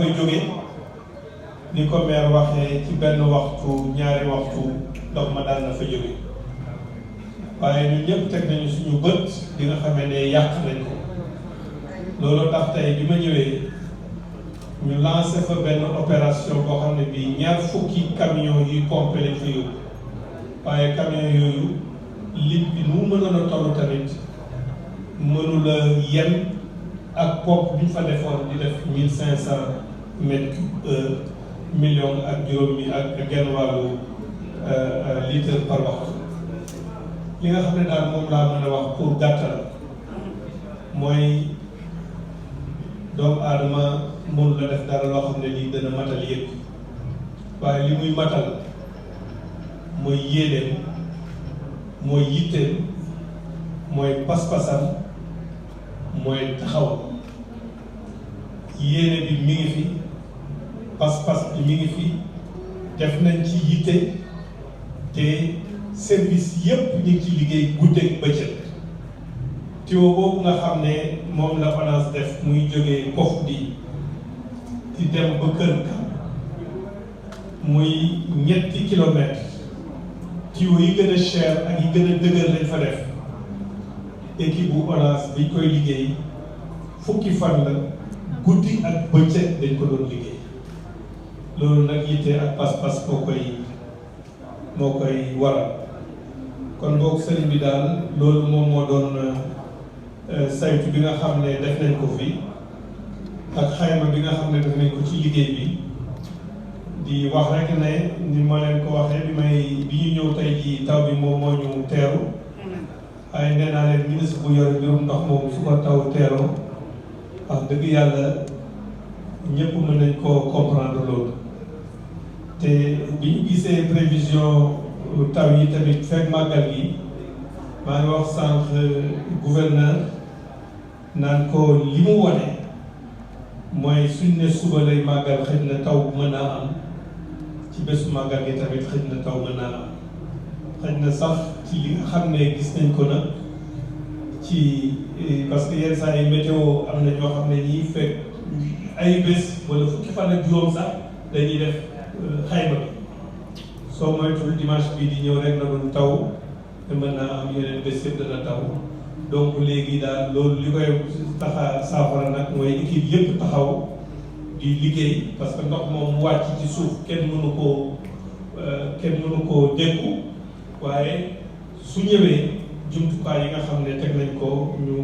fay jóge ni ko maire waxee ci benn waxtu ñaari waxtu ndox ma daan na fa jóge waaye ñun ñëpp teg nañu suñu bët di nga xamee ne yàq nañ ko loolu tax tey bi ma ñëwee ñu lancé fa benn opération boo xam ne bii ñaar fukki camion yuy pompé lañ fa yóbbu waaye camion yooyu lim bi nu mu mënoon a toll tamit mënu la yem ak pompe bi ñu fa defoon di def 1500 mètres millions ak juróomi ak genn wàllu litre par waxtu li nga xam ne daal moom laa mën a wax pour gàttal mooy doomu aadama mënu la def dara loo xam ne lii dana matal yëpp waaye li muy matal mooy yéeneem mooy yitteem mooy pas-pasam mooy taxaw yéene bi mi ngi fi pas-pas bi mi ngi fi def nañ ci yitte te service yépp ñu ngi ci liggéey guddeeg bëccëg tiwo boobu nga xam ne moom la ONAS def muy jógee kof di dem ba kër ka muy 3 kilomètres tiwo yi gën a cher ak yi gën a dëgër lañ fa def équipe bu ONAS biñ koy liggéey fukki fan la guddi ak bëccëg dañ ko doon liggéey loolu nag yitte ak pas-pas moo koy waral kon boog sëriñ bi daal loolu moom moo doon saytu bi nga xam ne def nañ ko fi ak xayma bi nga xam ne def nañ ko ci liggéey bi di wax rek ne ni ma leen ko waxee bi ñu ñëw tey ji taw bi moom moo ñu teeru waaye nee naa leen ministre bu yore mbirum ndox moom su ko taw teeroo wax dëgg yàlla ñëpp mën nañ koo comprendre loolu te bi ñu gisee prévision taw yi tamit fekk màggal gi maa ngi wax sànq gouverneur naan ko li mu wane mooy suñ ne suba lay màggal xëy na taw mën naa am ci bésu màggal gi tamit xëy na taw mën naa am xëy na sax ci li nga xam ne gis nañ ko nag ci parce que yenn saa yi météo am na ñoo xam ne ñii fekk ay bés wala fukki fan ak juróom sax dañuy def xayma bi soo moytul dimanche bii di ñëw rek na doon taw te mën naa am yeneen bés yëpp dana taw donc léegi daal loolu li koy taxa saafara nag mooy équipe yëpp taxaw di liggéey parce que ndox moom mu wàcc ci suuf kenn mënu koo dékku waaye su ñëwee jumtukaay yi nga xam ne teg nañ ko ñu